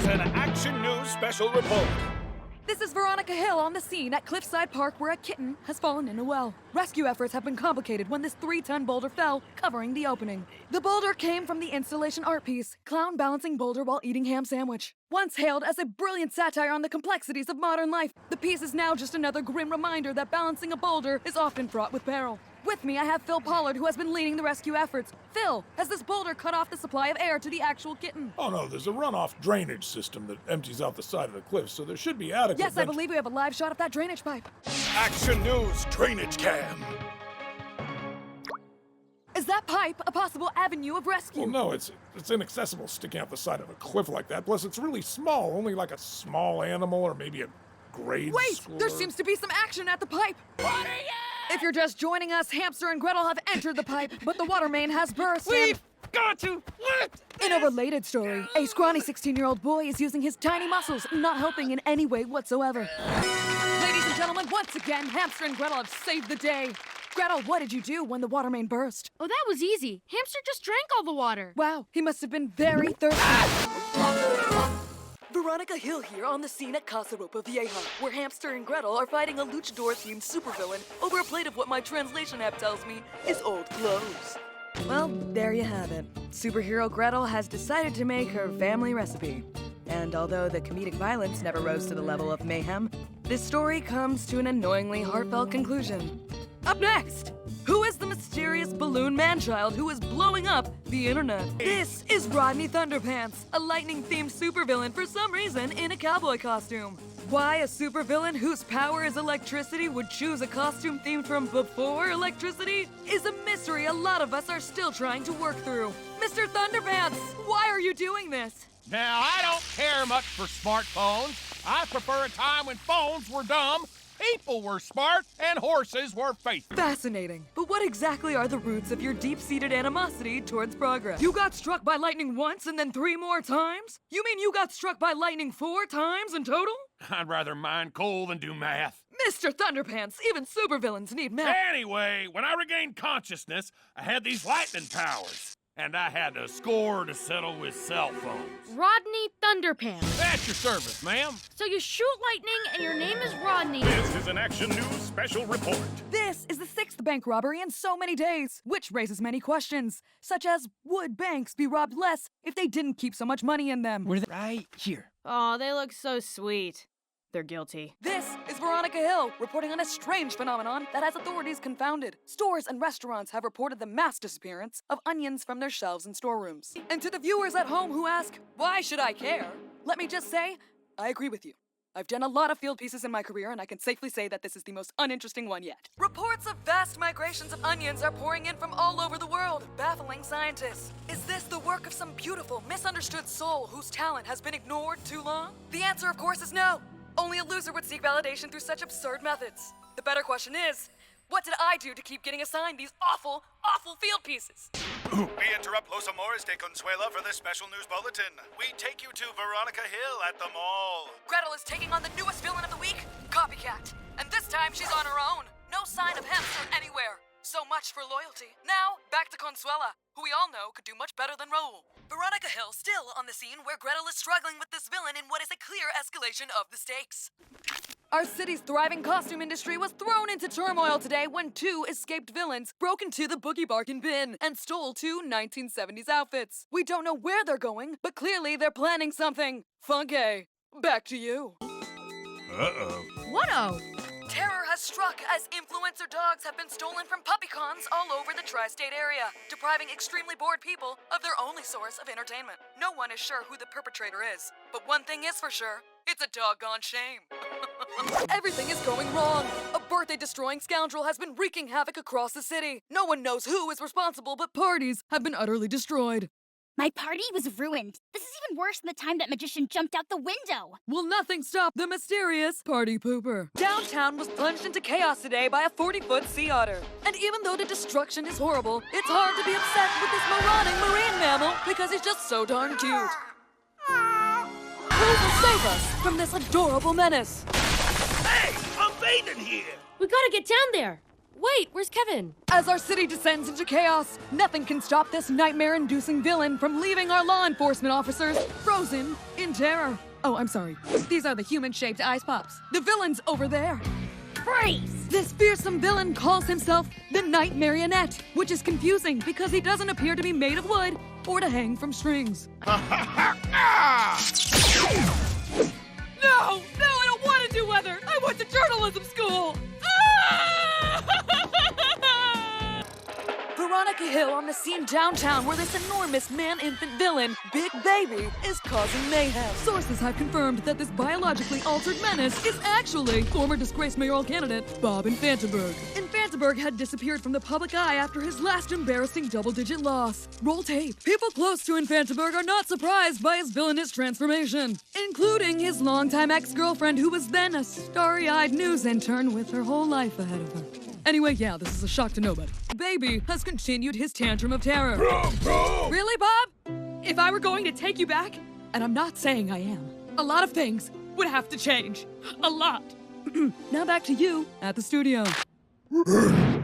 is an Action News special report. This is Veronica Hill on the scene at Cliffside Park where a kitten has fallen in a well. Rescue efforts have been complicated when this 3-ton boulder fell, covering the opening. The boulder came from the installation art piece, Clown Balancing Boulder While Eating Ham Sandwich. Once hailed as a brilliant satire on the complexities of modern life, the piece is now just another grim reminder that balancing a boulder is often fraught with peril. With me, I have Phil Pollard, who has been leading the rescue efforts. Phil, has this boulder cut off the supply of air to the actual kitten? Oh no, there's a runoff drainage system that empties out the side of the cliff, so there should be adequate... Yes, I believe we have a live shot of that drainage pipe. Action News drainage cam. Is that pipe a possible avenue of rescue? Well, no, it's inaccessible sticking out the side of a cliff like that. Plus, it's really small, only like a small animal or maybe a grade schooler. Wait, there seems to be some action at the pipe. If you're just joining us, Hamster and Gretel have entered the pipe, but the water main has burst. We've got to lift In a related story, a scrawny 16-year-old boy is using his tiny muscles, not helping in any way whatsoever. Ladies and gentlemen, once again, Hamster and Gretel have saved the day. Gretel, what did you do when the water main burst? Oh, that was easy. Hamster just drank all the water. Wow, he must have been very thirsty. Veronica Hill here on the scene at Casa Ropa Vieja, where Hamster and Gretel are fighting a luchador-themed supervillain over a plate of what my translation app tells me is old clothes. Well, there you have it. Superhero Gretel has decided to make her family recipe. And although the comedic violence never rose to the level of mayhem, this story comes to an annoyingly heartfelt conclusion. Up next, who is the mysterious balloon man-child who is blowing up the internet? This is Rodney Thunderpants, a lightning-themed supervillain for some reason in a cowboy costume. Why a supervillain whose power is electricity would choose a costume themed from before electricity is a mystery a lot of us are still trying to work through. Mr. Thunderpants, why are you doing this? Now, I don't care much for smartphones. I prefer a time when phones were dumb, people were smart, and horses were faithful. Fascinating. But what exactly are the roots of your deep-seated animosity towards progress? You got struck by lightning once and then 3 more times? You mean you got struck by lightning 4 times in total? I'd rather mind coal than do math. Mr. Thunderpants, even supervillains need math. Anyway, when I regained consciousness, I had these lightning powers. And I had a score to settle with cell phones. Rodney Thunderpants. At your service, ma'am. So you shoot lightning and your name is Rodney. This is an Action News special report. This is the 6th bank robbery in so many days, which raises many questions, such as, would banks be robbed less if they didn't keep so much money in them? Were they right here? Oh, they look so sweet. They're guilty. This is Veronica Hill, reporting on a strange phenomenon that has authorities confounded. Stores and restaurants have reported the mass disappearance of onions from their shelves and storerooms. And to the viewers at home who ask, why should I care? Let me just say, I agree with you. I've done a lot of field pieces in my career, and I can safely say that this is the most uninteresting one yet. Reports of vast migrations of onions are pouring in from all over the world, baffling scientists. Is this the work of some beautiful, misunderstood soul whose talent has been ignored too long? The answer, of course, is no. Only a loser would seek validation through such absurd methods. The better question is, what did I do to keep getting assigned these awful, awful field pieces? We interrupt Los Amores de Consuela for this special news bulletin. We take you to Veronica Hill at the mall. Gretel is taking on the newest villain of the week, Copycat. And this time she's on her own. No sign of Hamster anywhere. So much for loyalty. Now, back to Consuela, who we all know could do much better than Raoul. Veronica Hill still on the scene where Gretel is struggling with this villain in what is a clear escalation of the stakes. Our city's thriving costume industry was thrown into turmoil today when 2 escaped villains broke into the Boogie Bargain bin and stole 2 1970s outfits. We don't know where they're going, but clearly they're planning something funky. Back to you. Uh-oh. What-oh? Terror has struck as influencer dogs have been stolen from puppycons all over the tri-state area, depriving extremely bored people of their only source of entertainment. No one is sure who the perpetrator is, but one thing is for sure, it's a doggone shame. Everything is going wrong. A birthday-destroying scoundrel has been wreaking havoc across the city. No one knows who is responsible, but parties have been utterly destroyed. My party was ruined. This is even worse than the time that magician jumped out the window. Will nothing stop the mysterious party pooper? Downtown was plunged into chaos today by a 40-foot sea otter. And even though the destruction is horrible, it's hard to be upset with this marauding marine mammal because he's just so darn cute. Who will save us from this adorable menace? Hey, I'm bathing here. We gotta get down there. Wait, where's Kevin? As our city descends into chaos, nothing can stop this nightmare-inducing villain from leaving our law enforcement officers frozen in terror. Oh, I'm sorry. These are the human-shaped ice pops. The villain's over there. Freeze! This fearsome villain calls himself the Night Marionette, which is confusing because he doesn't appear to be made of wood or to hang from strings. No, I don't want to do weather. I went to journalism school. Veronica Hill on the scene downtown where this enormous man-infant villain, Big Baby, is causing mayhem. Sources have confirmed that this biologically altered menace is actually former disgraced mayoral candidate Bob Infantenberg. Infantenberg had disappeared from the public eye after his last embarrassing double-digit loss. Roll tape. People close to Infantenberg are not surprised by his villainous transformation, including his longtime ex-girlfriend who was then a starry-eyed news intern with her whole life ahead of her. Anyway, yeah, this is a shock to nobody. Baby has continued his tantrum of terror. Really, Bob? If I were going to take you back, and I'm not saying I am, a lot of things would have to change. A lot. Now back to you at the studio.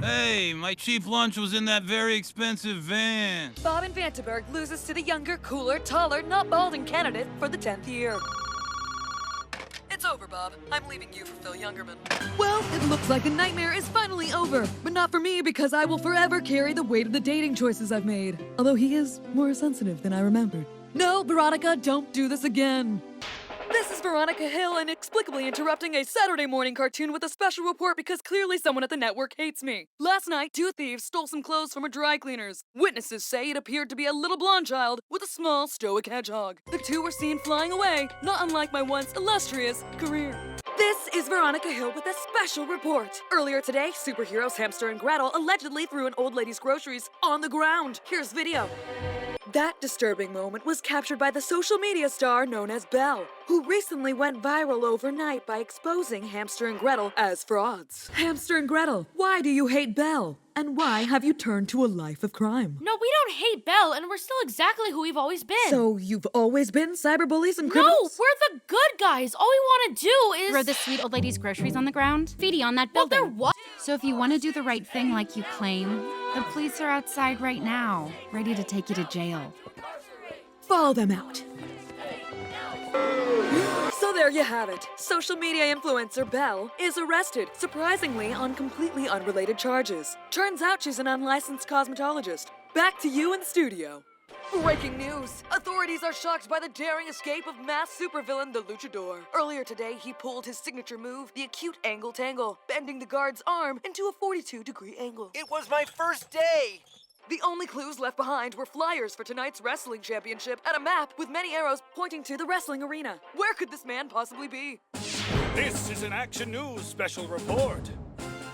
Hey, my cheap lunch was in that very expensive van. Bob Infantenberg loses to the younger, cooler, taller, not balding candidate for the 10th year. It's over, Bob. I'm leaving you for Phil Youngerman. Well, it looks like the nightmare is finally over. But not for me, because I will forever carry the weight of the dating choices I've made. Although he is more sensitive than I remembered. No, Veronica, don't do this again. This is Veronica Hill inexplicably interrupting a Saturday morning cartoon with a special report because clearly someone at the network hates me. Last night, 2 thieves stole some clothes from a dry cleaner's. Witnesses say it appeared to be a little blonde child with a small stoic hedgehog. The 2 were seen flying away, not unlike my once illustrious career. This is Veronica Hill with a special report. Earlier today, superheroes Hamster and Gretel allegedly threw an old lady's groceries on the ground. Here's video. That disturbing moment was captured by the social media star known as Belle, who recently went viral overnight by exposing Hamster and Gretel as frauds. Hamster and Gretel, why do you hate Belle? And why have you turned to a life of crime? No, we don't hate Belle, and we're still exactly who we've always been. So you've always been cyberbullies and No, criminals? we're the good guys. All we want to do is... Throw the sweet old lady's groceries on the ground? Feedy on that Well, building. they're what? So if you want to do the right thing like you claim, the police are outside right now, ready to take you to jail. Follow them out. So there you have it. Social media influencer Belle is arrested, surprisingly on completely unrelated charges. Turns out she's an unlicensed cosmetologist. Back to you in the studio. Breaking news! Authorities are shocked by the daring escape of mass supervillain the Luchador. Earlier today, he pulled his signature move, the acute angle tangle, bending the guard's arm into a 42-degree angle. It was my first day! The only clues left behind were flyers for tonight's wrestling championship and a map with many arrows pointing to the wrestling arena. Where could this man possibly be? This is an Action News special report.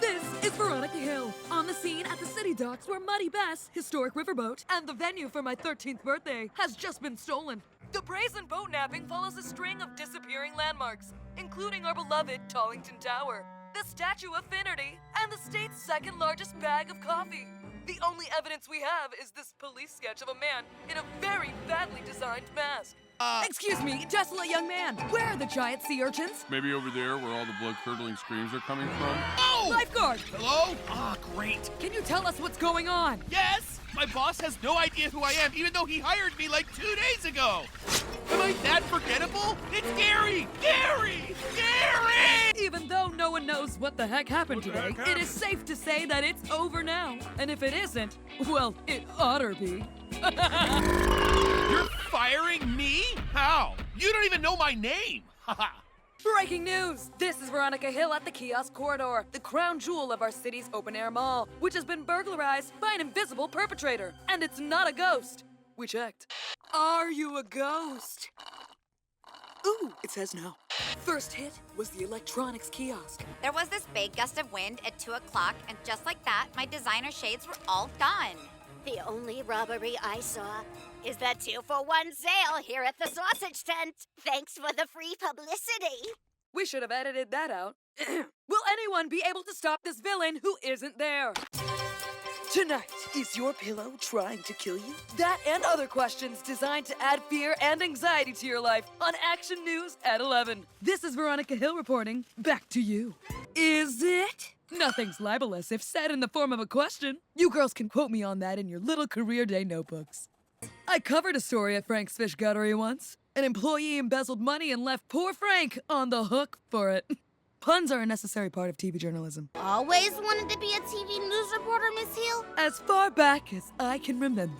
This is Veronica Hill, on the scene at the city docks where Muddy Bess, historic riverboat, and the venue for my 13th birthday has just been stolen. The brazen boat napping follows a string of disappearing landmarks, including our beloved Tollington Tower, the Statue of Finnerty, and the state's second largest bag of coffee. The only evidence we have is this police sketch of a man in a very badly designed mask. Excuse me, desolate young man, where are the giant sea urchins? Maybe over there where all the blood-curdling screams are coming from. Oh! Lifeguard! Hello? Ah, great. Can you tell us what's going on? Yes! My boss has no idea who I am, even though he hired me like 2 days ago. Am I that forgettable? It's Gary! Gary! Gary! Even though no one knows what the heck happened today, it is safe to say that it's over now. And if it isn't, well, it oughter be. You're firing me? How? You don't even know my name! Haha. Breaking news! This is Veronica Hill at the Kiosk Corridor, the crown jewel of our city's open-air mall, which has been burglarized by an invisible perpetrator. And it's not a ghost. We checked. Are you a ghost? Ooh, it says no. First hit was the electronics kiosk. There was this big gust of wind at 2 o'clock, and just like that, my designer shades were all gone. The only robbery I saw is that 2-for-1 sale here at the sausage tent. Thanks for the free publicity. We should have edited that out. Will anyone be able to stop this villain who isn't there? Tonight, Is your pillow trying to kill you? That and other questions designed to add fear and anxiety to your life on Action News at 11. This is Veronica Hill reporting. Back to you. Is it? Nothing's libelous if said in the form of a question. You girls can quote me on that in your little career day notebooks. I covered a story at Frank's Fish Guttery once. An employee embezzled money and left poor Frank on the hook for it. Puns are a necessary part of TV journalism. Always wanted to be a TV news reporter, Miss Hill? As far back as I can remember.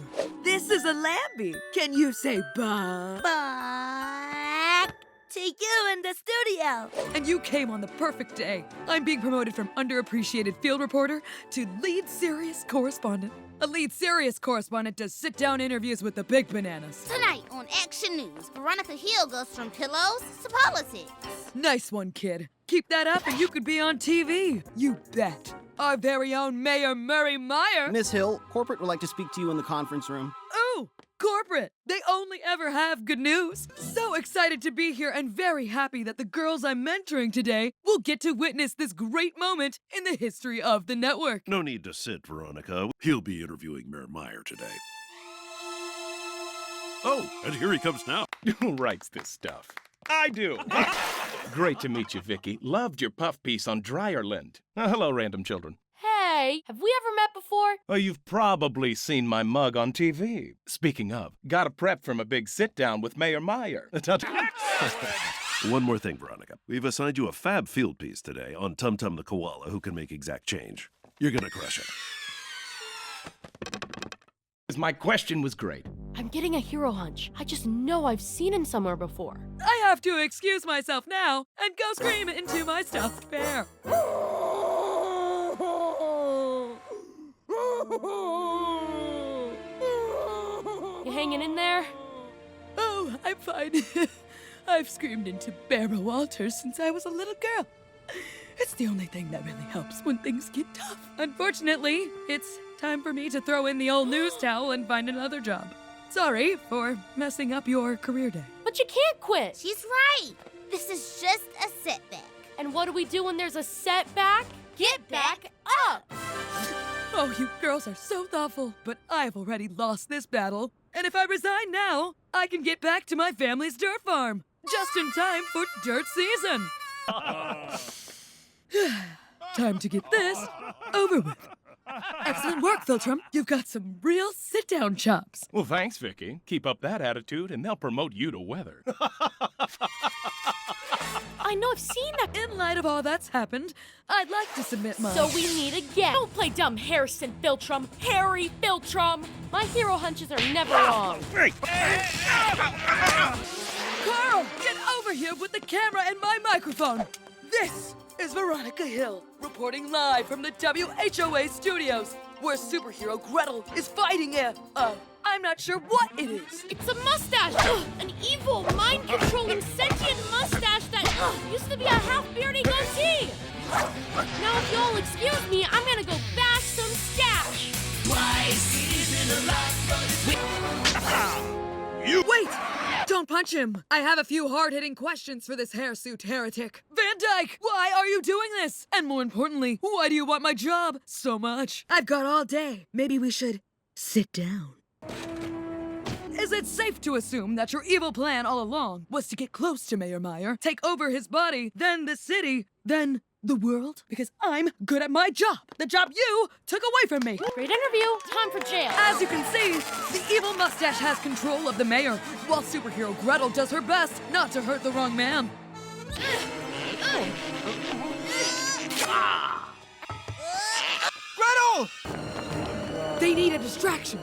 This is a Lambie. Can you say bye? Back to you in the studio. And you came on the perfect day. I'm being promoted from underappreciated field reporter to lead serious correspondent. A lead serious correspondent does sit-down interviews with the big bananas. Tonight on Action News, Veronica Hill goes from pillows to politics. Nice one, kid. Keep that up and you could be on TV. You bet. Our very own Mayor Murray Meyer. Miss Hill, corporate would like to speak to you in the conference room. Ooh, corporate. They only ever have good news. So excited to be here and very happy that the girls I'm mentoring today will get to witness this great moment in the history of the network. No need to sit, Veronica. He'll be interviewing Mayor Meyer today. Oh, and here he comes now. Who writes this stuff? I do. Great to meet you, Vicky. Loved your puff piece on Dryerland. Hello, random children. Hey, have we ever met before? Oh, you've probably seen my mug on TV. Speaking of, gotta prep from a big sit-down with Mayor Meyer. One more thing, Veronica. We've assigned you a fab field piece today on Tum Tum the koala who can make exact change. You're gonna crush it. My question was great. I'm getting a hero hunch. I just know I've seen him somewhere before. I have to excuse myself now and go scream into my stuffed bear. You hanging in there? Oh, I'm fine. I've screamed into Barbara Walters since I was a little girl. It's the only thing that really helps when things get tough. Unfortunately, it's time for me to throw in the old news towel and find another job. Sorry for messing up your career day. But you can't quit. She's right. This is just a setback. And what do we do when there's a setback? Get back up! Oh, you girls are so thoughtful, but I've already lost this battle. And if I resign now, I can get back to my family's dirt farm. Just in time for dirt season. Time to get this over with. Excellent work, Filtrum. You've got some real sit-down chops. Well, thanks, Vicky. Keep up that attitude, and they'll promote you to weather. I know I've seen that. In light of all that's happened, I'd like to submit mine. So we need a guess. Don't play dumb, Harrison Filtrum. Harry Filtrum. My hero hunches are never wrong. Carl, get over here with the camera and my microphone. This is Veronica Hill, reporting live from the WHOA studios, where superhero Gretel is fighting I'm not sure what it is. It's a mustache! An evil, mind-controlling, sentient mustache that used to be a half-beardy goatee! Now, if you'll excuse me, I'm gonna go bash some stash! Wait! Don't punch him! I have a few hard-hitting questions for this hirsute heretic. Van Dyke, why are you doing this? And more importantly, why do you want my job so much? I've got all day. Maybe we should sit down. Is it safe to assume that your evil plan all along was to get close to Mayor Meyer, take over his body, then the city, then the world? Because I'm good at my job. The job you took away from me. Great interview. Time for jail. As you can see, the evil mustache has control of the mayor, while superhero Gretel does her best not to hurt the wrong man. Gretel! They need a distraction.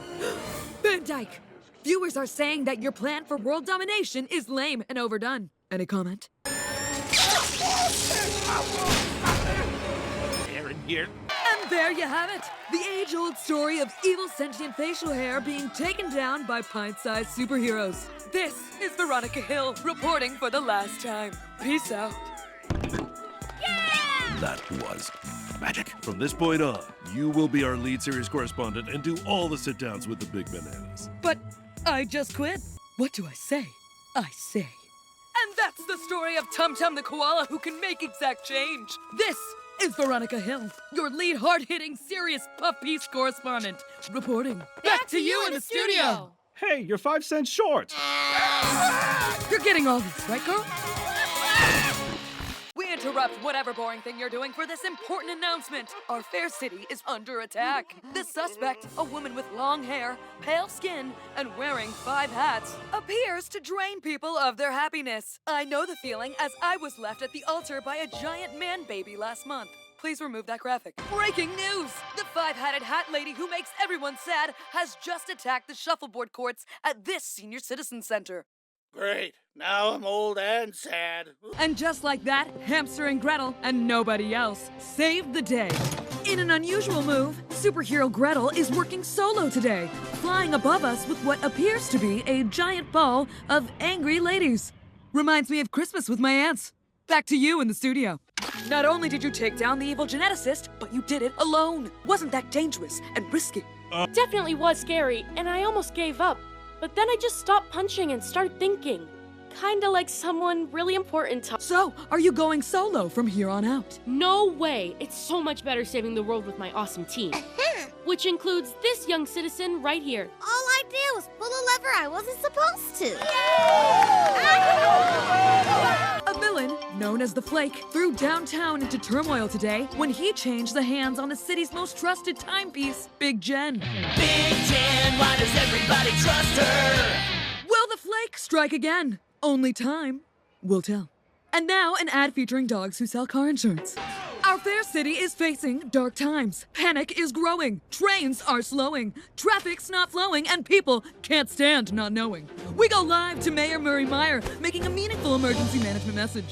Van Dyke, viewers are saying that your plan for world domination is lame and overdone. Any comment? Aaron here. And there you have it. The age-old story of evil sentient facial hair being taken down by pint-sized superheroes. This is Veronica Hill reporting for the last time. Peace out. That was magic. From this point on, you will be our lead series correspondent and do all the sit-downs with the big bananas. But I just quit. What do I say? I say. And that's the story of Tum Tum the koala who can make exact change. This is Veronica Hill, your lead hard-hitting, serious puff piece correspondent, reporting. Back to you in the studio. Hey, you're 5 cents short. You're getting all this, right, girl? We interrupt whatever boring thing you're doing for this important announcement. Our fair city is under attack. The suspect, a woman with long hair, pale skin, and wearing 5 hats, appears to drain people of their happiness. I know the feeling, as I was left at the altar by a giant man baby last month. Please remove that graphic. Breaking news! The 5-hatted hat lady who makes everyone sad has just attacked the shuffleboard courts at this senior citizen center. Great. Now I'm old and sad. And just like that, Hamster and Gretel, and nobody else, saved the day. In an unusual move, superhero Gretel is working solo today, flying above us with what appears to be a giant ball of angry ladies. Reminds me of Christmas with my aunts. Back to you in the studio. Not only did you take down the evil geneticist, but you did it alone. Wasn't that dangerous and risky? Definitely was scary, and I almost gave up. But then I just stopped punching and started thinking. Kinda like someone really important to— So, are you going solo from here on out? No way! It's so much better saving the world with my awesome team. Which includes this young citizen right here. All I did was pull a lever I wasn't supposed to. A villain, known as the Flake, threw downtown into turmoil today when he changed the hands on the city's most trusted timepiece, Big Jen. Big Jen, why does everybody trust her? Will the Flake strike again? Only time will tell. And now, an ad featuring dogs who sell car insurance. Our fair city is facing dark times. Panic is growing. Trains are slowing. Traffic's not flowing, and people can't stand not knowing. We go live to Mayor Murray Meyer, making a meaningful emergency management message.